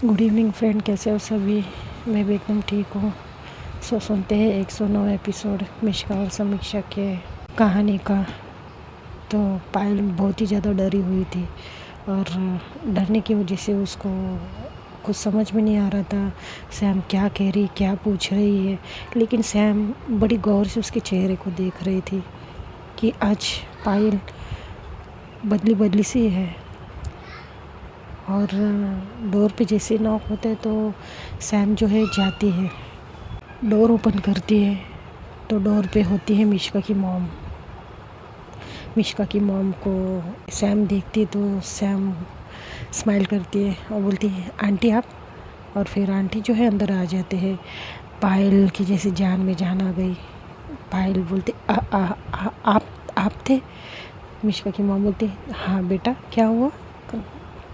Good evening friend, कैसे हो सभी। मैं भी एकदम ठीक हूँ। सुनते हैं 109 एपिसोड मिष्का और समीक्षा के कहानी का। तो पायल बहुत ही ज़्यादा डरी हुई थी और डरने की वजह से उसको कुछ समझ में नहीं आ रहा था सैम क्या कह रही, क्या पूछ रही है। लेकिन सैम बड़ी गौर से उसके चेहरे को देख रही थी कि आज पायल बदली बदली सी है। और डोर पे जैसे नॉक होता है तो सैम जो है जाती है, डोर ओपन करती है तो डोर पे होती है मिष्का की मॉम। मिष्का की मॉम को सैम देखती है तो सैम स्माइल करती है और बोलती है आंटी आप। और फिर आंटी जो है अंदर आ जाते हैं। पायल की जैसे जान में जान आ गई। पायल बोलती आप थे। मिष्का की मॉम बोलती हाँ बेटा, क्या हुआ,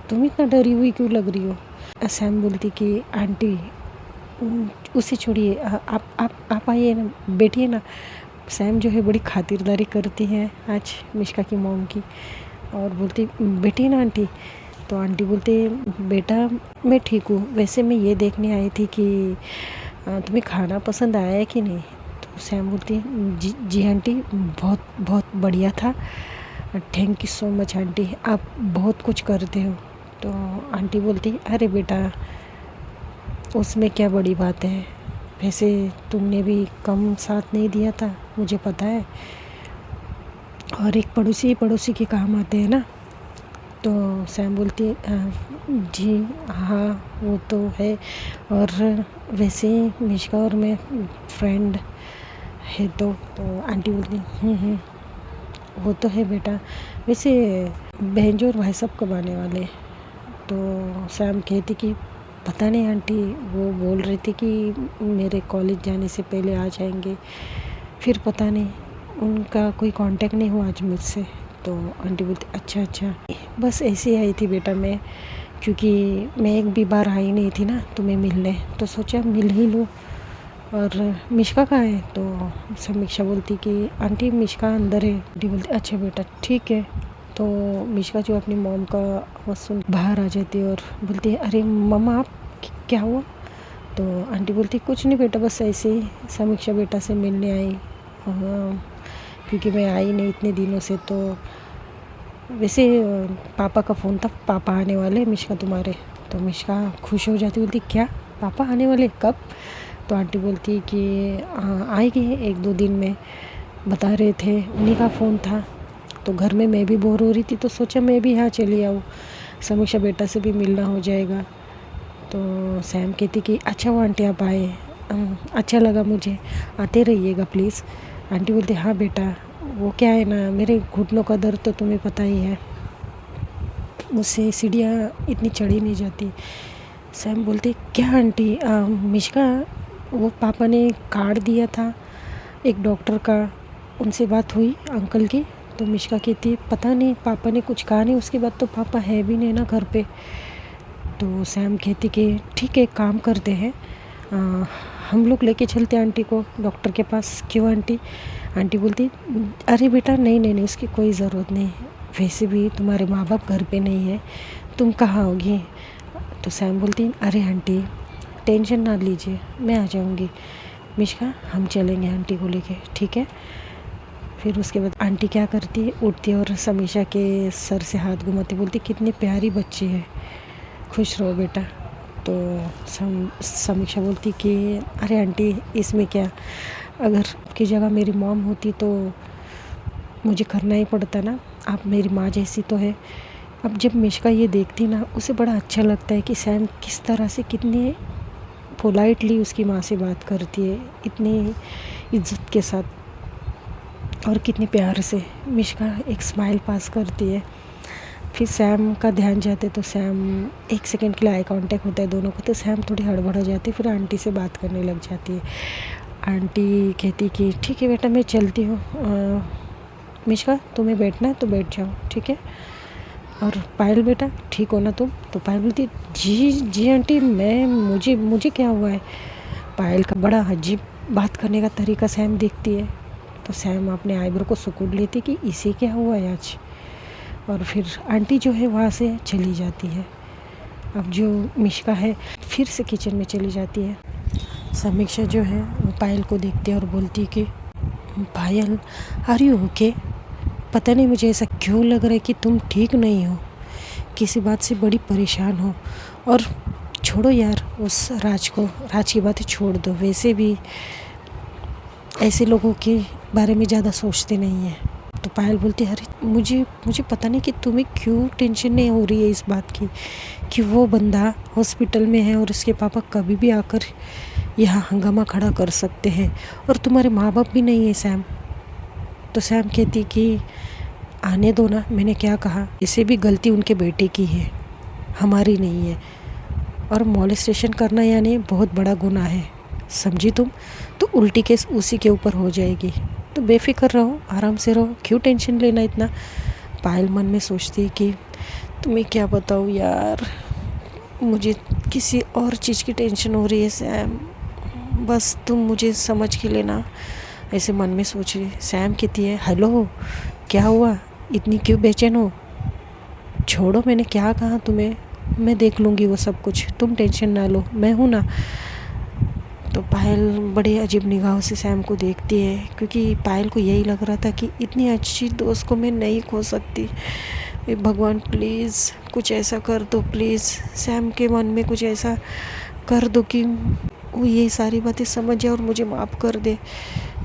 तुम इतना डरी हुई क्यों लग रही हो। सैम बोलती कि आंटी उसे छोड़िए, आप आइए ना, बैठिए ना। सैम जो है बड़ी खातिरदारी करती है आज मिष्का की मॉम की और बोलती बैठिए ना आंटी। तो आंटी बोलती बेटा मैं ठीक हूँ, वैसे मैं ये देखने आई थी कि तुम्हें खाना पसंद आया है कि नहीं। तो सैम बोलती जी जी आंटी, बहुत बहुत बढ़िया था, thank you so much aunty, आप बहुत कुछ करते हो। तो आंटी बोलती अरे बेटा उसमें क्या बड़ी बात है, वैसे तुमने भी कम साथ नहीं दिया था, मुझे पता है। और एक पड़ोसी के काम आते हैं ना। तो सैम बोलती है जी हाँ वो तो है, और वैसे मिष्का और मैं फ्रेंड है। तो आंटी बोलती वो तो है बेटा, वैसे बहन और भाई सब कब आने वाले। तो सैम कहती कि पता नहीं आंटी, वो बोल रही थी कि मेरे कॉलेज जाने से पहले आ जाएंगे, फिर पता नहीं उनका कोई कांटेक्ट नहीं हुआ आज मुझसे। तो आंटी बोलती अच्छा, बस ऐसे ही आई थी बेटा मैं, क्योंकि मैं एक भी बार आई नहीं थी ना तुम्हें मिलने, तो सोचा मिल ही लूँ। और मिष्का कहाँ है। तो समीक्षा बोलती कि आंटी मिष्का अंदर है। आंटी बोलती अच्छा बेटा ठीक है। तो मिष्का जो अपनी मॉम का आवाज़ सुन बाहर आ जाती है और बोलती है अरे मम्मा आप, क्या हुआ। तो आंटी बोलती कुछ नहीं बेटा, बस ऐसे ही समीक्षा बेटा से मिलने आई, क्योंकि मैं आई नहीं इतने दिनों से। तो वैसे पापा का फ़ोन था, पापा आने वाले मिष्का तुम्हारे। तो मिष्का खुश हो जाती, बोलती क्या पापा आने वाले, कब। तो आंटी बोलती कि आएंगे 1-2 दिन में, बता रहे थे, उन्हीं का फ़ोन था। तो घर में मैं भी बोर हो रही थी तो सोचा मैं भी यहाँ चली आऊँ, समीक्षा बेटा से भी मिलना हो जाएगा। तो सैम कहती कि अच्छा वो आंटी आप आए, अच्छा लगा मुझे, आते रहिएगा प्लीज़। आंटी बोलती हाँ बेटा, वो क्या है ना, मेरे घुटनों का दर्द तो तुम्हें पता ही है, मुझसे सीढ़ियाँ इतनी चढ़ी नहीं जाती। सैम बोलती क्या आंटी, मिष्का वो पापा ने कार्ड दिया था एक डॉक्टर का, उनसे बात हुई अंकल की। तो मिष्का कहती पता नहीं, पापा ने कुछ कहा नहीं, उसके बाद तो पापा है भी नहीं ना घर पे। तो सैम कहती कि ठीक है, एक काम करते हैं, हम लोग लेके चलते हैं आंटी को डॉक्टर के पास। क्यों आंटी। आंटी बोलती अरे बेटा नहीं, उसकी कोई ज़रूरत नहीं, वैसे भी तुम्हारे माँ बाप घर पे नहीं है, तुम कहाँ होगी। तो सैम बोलती अरे आंटी टेंशन ना लीजिए, मैं आ जाऊँगी। मिष्का हम चलेंगे आंटी को लेके, ठीक है। फिर उसके बाद आंटी क्या करती है, उठती है और समीक्षा के सर से हाथ घुमाती, बोलती कितनी प्यारी बच्ची है, खुश रहो बेटा। तो समीक्षा बोलती कि अरे आंटी इसमें क्या, अगर आपकी जगह मेरी मॉम होती तो मुझे करना ही पड़ता ना, आप मेरी माँ जैसी तो है। अब जब मिष्का ये देखती ना, उसे बड़ा अच्छा लगता है कि सैम किस तरह से, कितनी पोलाइटली उसकी माँ से बात करती है, इतनी इज्जत के साथ और कितने प्यार से। मिष्का एक स्माइल पास करती है। फिर सैम का ध्यान जाते तो सैम 1 सेकंड के लिए आई कांटेक्ट होता है दोनों को, तो सैम थोड़ी हड़बड़ हो जाती है, फिर आंटी से बात करने लग जाती है। आंटी कहती कि ठीक है बेटा मैं चलती हूँ, मिष्का तुम्हें बैठना है तो बैठ जाओ, ठीक है। और पायल बेटा ठीक हो ना तुम। तो पायल बोलती जी आंटी, मैं मुझे क्या हुआ है। पायल का बड़ा अजीब बात करने का तरीका सैम देखती है। तो सैम अपने आईब्रो को सुकुड़ लेती कि इसे क्या हुआ है आज। और फिर आंटी जो है वहाँ से चली जाती है। अब जो मिश्का है फिर से किचन में चली जाती है। समीक्षा जो है वो पायल को देखती है और बोलती है कि पायल, आर यू ओके? पता नहीं मुझे ऐसा क्यों लग रहा है कि तुम ठीक नहीं हो, किसी बात से बड़ी परेशान हो। और छोड़ो यार उस राज की बातें छोड़ दो, वैसे भी ऐसे लोगों के बारे में ज़्यादा सोचते नहीं हैं। तो पायल बोलती है, अरे मुझे पता नहीं कि तुम्हें क्यों टेंशन नहीं हो रही है इस बात की कि वो बंदा हॉस्पिटल में है और उसके पापा कभी भी आकर यहाँ हंगामा खड़ा कर सकते हैं, और तुम्हारे माँ बाप भी नहीं है सैम। तो सैम कहती कि आने दो ना, मैंने क्या कहा, इसे भी गलती उनके बेटे की है, हमारी नहीं है। और मॉलेस्टेशन करना यानी बहुत बड़ा गुनाह है, समझी तुम? तो उल्टी केस उसी के ऊपर हो जाएगी। तो बेफिक्र रहो, आराम से रहो, क्यों टेंशन लेना इतना। पायल मन में सोचती कि तुम्हें क्या बताऊँ यार, मुझे किसी और चीज़ की टेंशन हो रही है सैम, बस तुम मुझे समझ के लेना, ऐसे मन में सोच रही। सैम कहती है, हेलो क्या हुआ, इतनी क्यों बेचैन हो? छोड़ो, मैंने क्या कहा तुम्हें, मैं देख लूँगी वो सब कुछ, तुम टेंशन ना लो, मैं हूँ ना। तो पायल बड़ी अजीब निगाहों से सैम को देखती है, क्योंकि पायल को यही लग रहा था कि इतनी अच्छी दोस्त को मैं नहीं खो सकती। भगवान प्लीज़ कुछ ऐसा कर दो, प्लीज़ सैम के मन में कुछ ऐसा कर दो कि वो ये सारी बातें समझ जाए और मुझे माफ़ कर दे,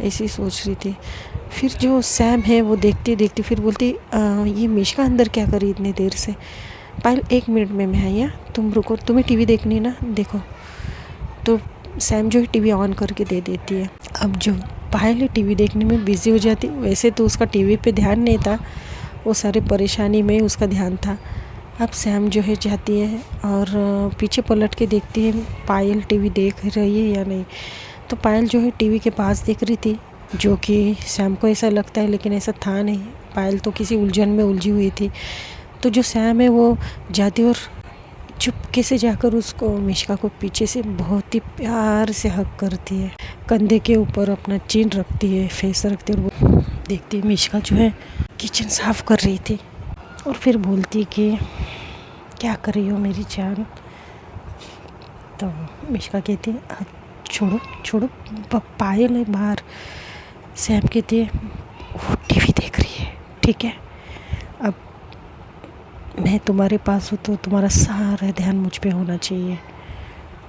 ऐसी सोच रही थी। फिर जो सैम है वो देखती देखती फिर बोलती, ये मिश्का अंदर क्या करी इतनी देर से? पायल 1 मिनट में मैं आई, तुम रुको, तुम्हें टीवी देखनी है ना, देखो। तो सैम जो है टीवी ऑन करके दे देती है। अब जो पायल टीवी देखने में बिज़ी हो जाती, वैसे तो उसका टीवी पे ध्यान नहीं था, वो सारे परेशानी में उसका ध्यान था। अब सैम जो है जाती है और पीछे पलट के देखती है पायल टीवी देख रही है या नहीं। तो पायल जो है टीवी के पास देख रही थी, जो कि सैम को ऐसा लगता है, लेकिन ऐसा था नहीं। पायल तो किसी उलझन में उलझी हुई थी। तो जो सैम है वो जाती और चुपके से जाकर उसको, मिश्का को पीछे से बहुत ही प्यार से हग करती है, कंधे के ऊपर अपना चिन रखती है, फेस रखती है, और वो देखती है मिश्का जो है किचन साफ़ कर रही थी। और फिर बोलती कि क्या कर रही हो मेरी जान? तो मिश्का कहती है, छोड़ो छोड़ो, पायल है बाहर। सैम कहती है, वो टीवी देख रही है, ठीक है, अब मैं तुम्हारे पास हूँ तो तुम्हारा सारा ध्यान मुझ पे होना चाहिए,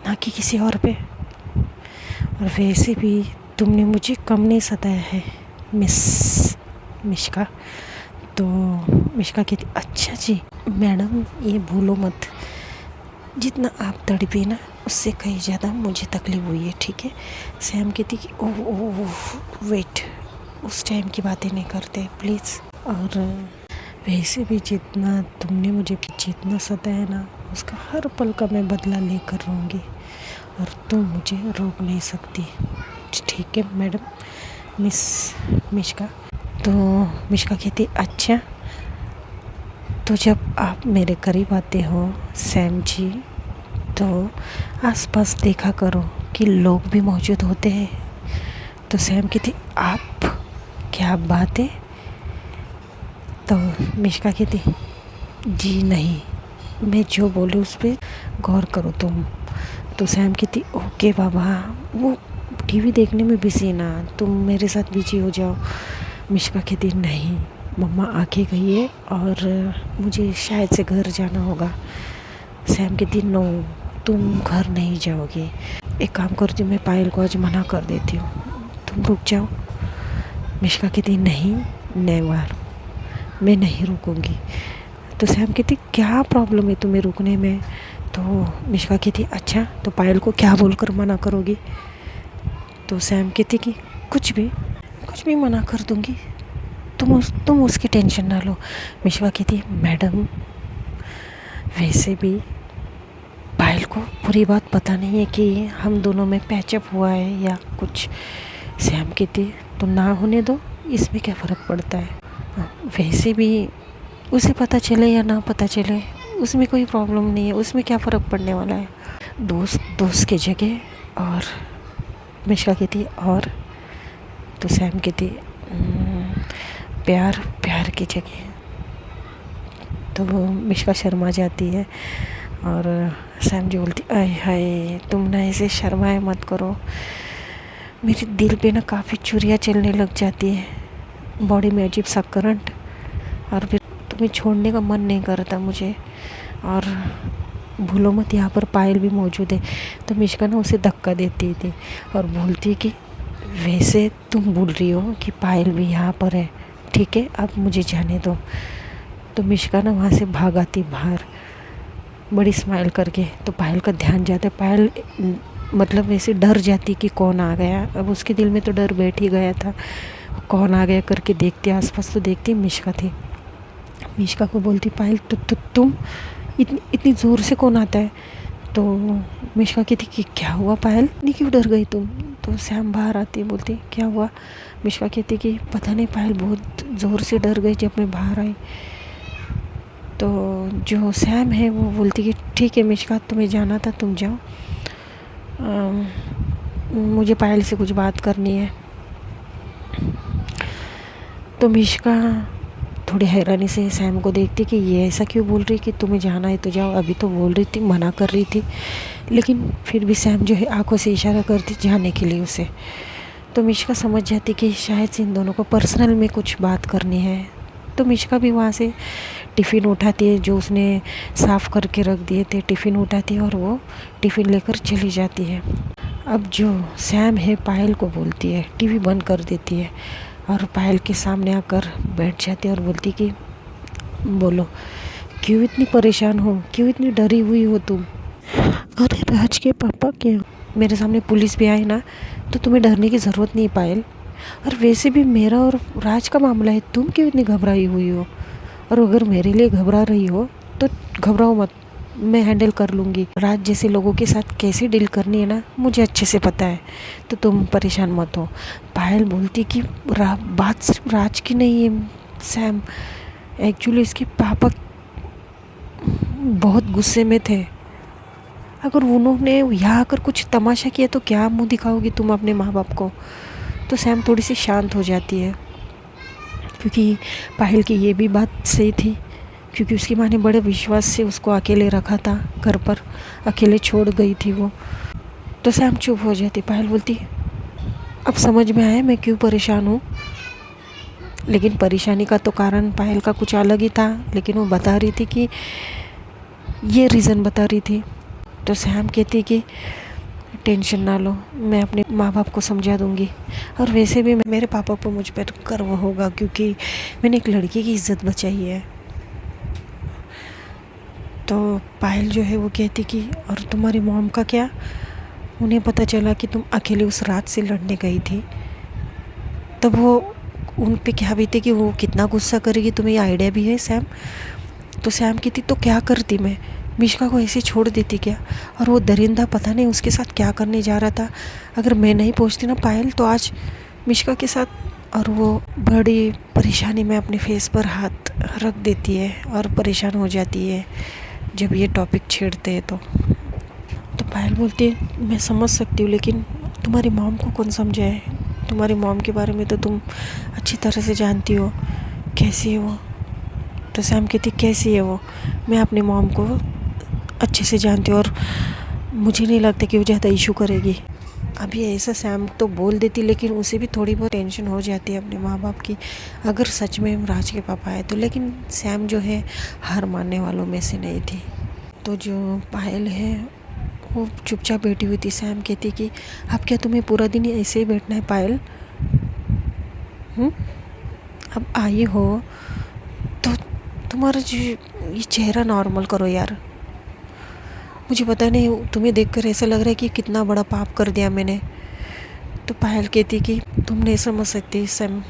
ना कि किसी और पे। और वैसे भी तुमने मुझे कम नहीं सताया है मिश्का। तो मिश्का कहती, अच्छा जी मैडम, ये भूलो मत, जितना आप तड़पी ना उससे कहीं ज़्यादा मुझे तकलीफ़ हुई है, ठीक है। सैम कहती कि ओह वेट, उस टाइम की बातें नहीं करते प्लीज़। और वैसे भी जितना तुमने मुझे जितना सताया ना, उसका हर पल का मैं बदला लेकर रहूँगी, और तुम मुझे रोक नहीं सकती, ठीक है मैडम मिश्का। तो मिश्का कहती, अच्छा तो जब आप मेरे करीब आते हो सैम जी, तो आसपास देखा करो कि लोग भी मौजूद होते हैं। तो सैम कहती, आप क्या बात है? तो मिश्का कहती, जी नहीं, मैं जो बोलूँ उस पर गौर करो तुम। तो सैम कहती, ओके बाबा, वो टीवी देखने में बिजी ना, तुम मेरे साथ बिजी हो जाओ। मिश्का कहती, नहीं मम्मा आके गई है और मुझे शायद से घर जाना होगा। सैम कहती, नो तुम घर नहीं जाओगी, एक काम करती हूँ, मैं पायल को आज मना कर देती हूँ, तुम रुक जाओ। मिश्का कहती, नहीं नेवर, मैं नहीं रुकूंगी। तो सैम कहती, क्या प्रॉब्लम है तुम्हें रुकने में? तो मिश्का कहती, अच्छा तो पायल को क्या बोलकर मना करोगी? तो सैम कहती कि कुछ भी मना कर दूंगी, तुम उसकी टेंशन ना लो। मिश्का कहती, मैडम वैसे भी पायल को पूरी बात पता नहीं है कि हम दोनों में पैचअप हुआ है या कुछ। सैम कहती, तो ना होने दो, इसमें क्या फ़र्क पड़ता है, वैसे भी उसे पता चले या ना पता चले उसमें कोई प्रॉब्लम नहीं है, उसमें क्या फ़र्क पड़ने वाला है, दोस्त की जगह। और मिश्का कहती, और तो सैम कहती, प्यार की जगह। तो वो मिश्का शर्मा जाती है और सैम जी बोलती, आय हाय तुम ना ऐसे शर्माए मत करो, मेरे दिल पे ना काफ़ी चुरियाँ चलने लग जाती है, बॉडी में अजीब सा करंट, और फिर तुम्हें छोड़ने का मन नहीं करता मुझे। और भूलो मत यहाँ पर पायल भी मौजूद है। तो मिश्का ना उसे धक्का देती थी और बोलती कि वैसे तुम बोल रही हो कि पायल भी यहाँ पर है, ठीक है अब मुझे जाने दो। तो मिश्का ना वहाँ से भाग आती बाहर बड़ी स्माइल करके। तो पायल का ध्यान जाता है, पायल मतलब वैसे डर जाती कि कौन आ गया। अब उसके दिल में तो डर बैठ ही गया था, कौन आ गया करके देखती आसपास, तो देखती मिश्का थी। मिश्का को बोलती, पायल तुम इतनी ज़ोर से कौन आता है? तो मिश्का कहती कि क्या हुआ पायल, नहीं क्यों डर गई तुम? तो सैम बाहर आती है, बोलती क्या हुआ? मिश्का कहती कि पता नहीं पायल बहुत ज़ोर से डर गई जब मैं बाहर आई। तो जो सैम है वो बोलती कि ठीक है मिश्का, तुम्हें जाना था तुम जाओ, मुझे पायल से कुछ बात करनी है। तो मिश्का थोड़ी हैरानी से सैम को देखती कि ये ऐसा क्यों बोल रही कि तुम्हें जाना है तो जाओ, अभी तो बोल रही थी, मना कर रही थी, लेकिन फिर भी सैम जो है आंखों से इशारा करती जाने के लिए उसे। तो मिश्का समझ जाती कि शायद से इन दोनों को पर्सनल में कुछ बात करनी है। तो मिश्का भी वहाँ से टिफ़िन उठाती है जो उसने साफ़ करके रख दिए थे, टिफ़िन उठाती है और वो टिफ़िन लेकर चली जाती है। अब जो सैम है पायल को बोलती है, टीवी बंद कर देती है और पायल के सामने आकर बैठ जाती है और बोलती कि बोलो क्यों इतनी परेशान हो, क्यों इतनी डरी हुई हो तुम? अरे राज के पापा क्या, मेरे सामने पुलिस भी आए ना तो तुम्हें डरने की ज़रूरत नहीं पायल। और वैसे भी मेरा और राज का मामला है, तुम क्यों इतनी घबराई हुई हो? और अगर मेरे लिए घबरा रही हो तो घबराओ मत, मैं हैंडल कर लूँगी। राज जैसे लोगों के साथ कैसे डील करनी है ना मुझे अच्छे से पता है, तो तुम परेशान मत हो। पायल बोलती कि बात सिर्फ राज की नहीं है सैम, एक्चुअली इसके पापा बहुत गुस्से में थे, अगर उन्होंने यहाँ आकर कुछ तमाशा किया तो क्या मुंह दिखाओगी तुम अपने माँ बाप को? तो सैम थोड़ी सी शांत हो जाती है, क्योंकि पायल की ये भी बात सही थी, क्योंकि उसकी माँ ने बड़े विश्वास से उसको अकेले रखा था, घर पर अकेले छोड़ गई थी वो। तो सैम चुप हो जाती। पायल बोलती, अब समझ में आया मैं क्यों परेशान हूँ। लेकिन परेशानी का तो कारण पायल का कुछ अलग ही था, लेकिन वो बता रही थी कि ये रीज़न बता रही थी। तो सैम कहती कि टेंशन ना लो, मैं अपने माँ बाप को समझा दूँगी, और वैसे भी मेरे पापा को मुझ पर गर्व होगा क्योंकि मैंने एक लड़की की इज़्ज़त बचाई है। तो पायल जो है वो कहती कि और तुम्हारी मॉम का क्या? उन्हें पता चला कि तुम अकेले उस रात से लड़ने गई थी, तब वो उन पे क्या बीते कि वो कितना गुस्सा करेगी, तुम्हें ये आइडिया भी है सैम? तो सैम कहती तो क्या करती मैं, मिश्का को ऐसे छोड़ देती क्या? और वो दरिंदा पता नहीं उसके साथ क्या करने जा रहा था, अगर मैं नहीं पहुंचती ना पायल तो आज मिश्का के साथ। और वो बड़ी परेशानी में अपने फेस पर हाथ रख देती है और परेशान हो जाती है जब ये टॉपिक छेड़ते हैं। तो पायल बोलती है मैं समझ सकती हूँ, लेकिन तुम्हारी मॉम को कौन समझाए? तुम्हारी मॉम के बारे में तो तुम अच्छी तरह से जानती हो, कैसी है वो? तो सैम कहती कैसी है वो? मैं अपनी मॉम को अच्छे से जानती हूँ और मुझे नहीं लगता कि वो ज़्यादा इशू करेगी। अभी ऐसा सैम तो बोल देती, लेकिन उसे भी थोड़ी बहुत टेंशन हो जाती है अपने माँ बाप की, अगर सच में राज के पापा आए तो। लेकिन सैम जो है हार मानने वालों में से नहीं थी। तो जो पायल है वो चुपचाप बैठी हुई थी। सैम कहती कि अब क्या तुम्हें पूरा दिन ऐसे ही बैठना है पायल? अब आई हो तो तुम्हारा जो ये चेहरा नॉर्मल करो यार, मुझे पता नहीं तुम्हें देखकर ऐसा लग रहा है कि कितना बड़ा पाप कर दिया मैंने। तो पायल कहती कि तुम नहीं समझ सकती सैम,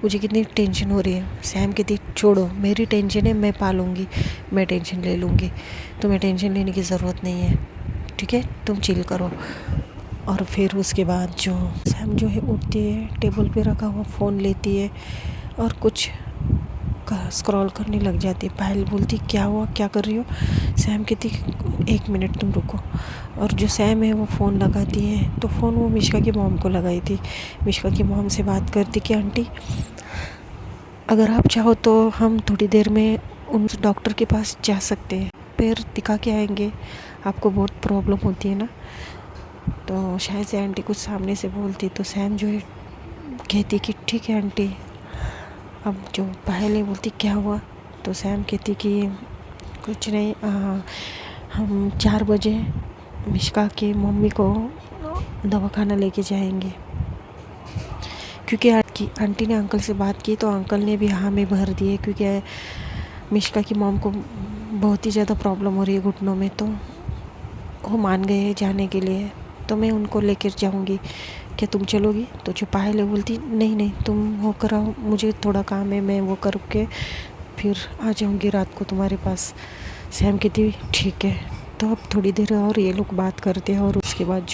मुझे कितनी टेंशन हो रही है। सैम कहती छोड़ो, मेरी टेंशन है, मैं पालूंगी, मैं टेंशन ले लूँगी, तुम्हें टेंशन लेने की ज़रूरत नहीं है, ठीक है तुम चिल करो। और फिर उसके बाद जो सैम जो है उठती है, टेबल पे रखा हुआ फ़ोन लेती है और कुछ स्क्रॉल करने लग जाती है। पायल बोलती क्या हुआ, क्या कर रही हो? सैम कहती 1 मिनट तुम रुको। और जो सैम है वो फ़ोन लगाती है, तो फ़ोन वो मिश्का की मॉम को लगाई थी। मिश्का की मॉम से बात करती कि आंटी अगर आप चाहो तो हम थोड़ी देर में उन डॉक्टर के पास जा सकते हैं, पैर दिखा के आएंगे, आपको बहुत प्रॉब्लम होती है ना। तो शायद से आंटी कुछ सामने से बोलती तो सैम जो है कहती कि ठीक है आंटी। अब जो पहले बोलती क्या हुआ, तो सैम कहती कि कुछ नहीं, हम 4 बजे मिश्का की मम्मी को दवाखाना लेके जाएंगे। क्योंकि आंटी ने अंकल से बात की तो अंकल ने भी हाँ में भर दिए, क्योंकि मिश्का की मॉम को बहुत ही ज़्यादा प्रॉब्लम हो रही है घुटनों में। तो वो मान गए हैं जाने के लिए। तो मैं उनको लेकर जाऊंगी, क्या तुम चलोगी? तो जो पायल है बोलती नहीं नहीं तुम वो कराओ, मुझे थोड़ा काम है, मैं वो करके फिर आ जाऊंगी रात को तुम्हारे पास। सैम कहती ठीक है। तो अब थोड़ी देर और ये लोग बात करते हैं और उसके बाद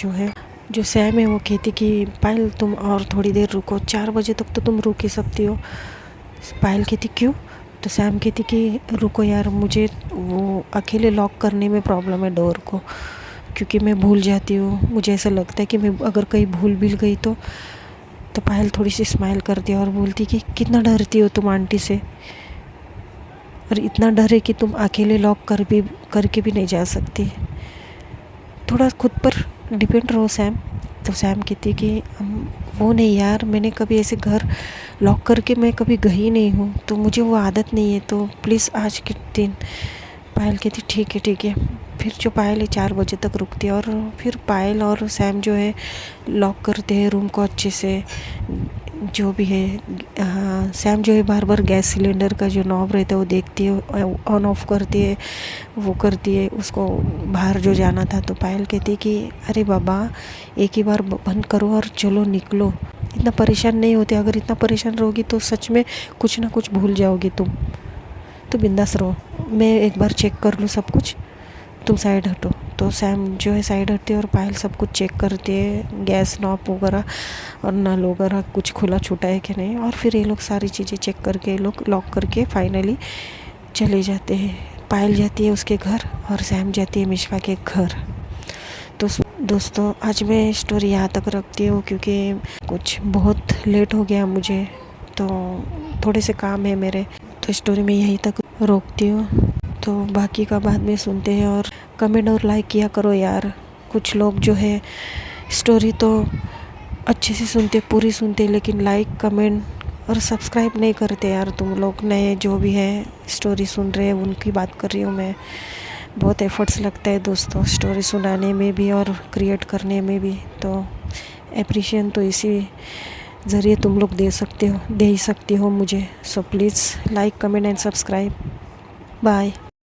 जो सैम है वो कहती कि पायल तुम और थोड़ी देर रुको, 4 बजे तक तो तुम रुक ही सकती हो। पायल कहती क्यों? तो सैम कहती कि रुको यार, मुझे वो अकेले लॉक करने में प्रॉब्लम है डोर को, क्योंकि मैं भूल जाती हूँ। मुझे ऐसा लगता है कि मैं अगर कहीं भूल भी गई तो पायल थोड़ी सी स्माइल करती है और बोलती कि कितना डरती हो तुम आंटी से, और इतना डर है कि तुम अकेले लॉक करके भी नहीं जा सकती। थोड़ा खुद पर डिपेंड रहो सैम। तो सैम कहती कि वो नहीं यार, मैंने कभी ऐसे घर लॉक करके मैं कभी गई नहीं हूँ, तो मुझे वो आदत नहीं है, तो प्लीज़ आज के दिन। पायल कहती ठीक है। फिर जो पायल है 4 बजे तक रुकती है और फिर पायल और सैम जो है लॉक करते हैं रूम को अच्छे से। जो भी है, हाँ, सैम जो है बार बार गैस सिलेंडर का जो नॉब रहता है वो देखती है, ऑन ऑफ करती है, वो करती है। उसको बाहर जो जाना था तो पायल कहती है कि अरे बाबा एक ही बार बंद करो और चलो निकलो, इतना परेशान नहीं होते। अगर इतना परेशान रहोगी तो सच में कुछ ना कुछ भूल जाओगी तुम। तो बिंदास रहो, मैं एक बार चेक कर लूँ सब कुछ, तुम साइड हटो। तो सैम जो है साइड हटती है और पायल सब कुछ चेक करती है, गैस नॉब वगैरह और नल वगैरह कुछ खुला छूटा है कि नहीं। और फिर ये लोग सारी चीज़ें चेक करके, ये लोग लॉक करके फाइनली चले जाते हैं। पायल जाती है उसके घर और सैम जाती है मिश्का के घर। तो दोस्तों आज मैं स्टोरी यहाँ तक रखती हूँ, क्योंकि कुछ बहुत लेट हो गया मुझे, तो थोड़े से काम है मेरे, तो स्टोरी में यहीं तक रोकती हूँ। तो बाकी का बाद में सुनते हैं, और कमेंट और लाइक किया करो यार। कुछ लोग जो है स्टोरी तो अच्छे से सुनते, पूरी सुनते, लेकिन लाइक कमेंट और सब्सक्राइब नहीं करते यार। तुम लोग नए जो भी है स्टोरी सुन रहे हैं उनकी बात कर रही हूँ मैं। बहुत एफर्ट्स लगता है दोस्तों स्टोरी सुनाने में भी और क्रिएट करने में भी, तो एप्रिशिएशन तो इसी ज़रिए तुम लोग दे ही सकती हो मुझे। So please like comment and subscribe. Bye.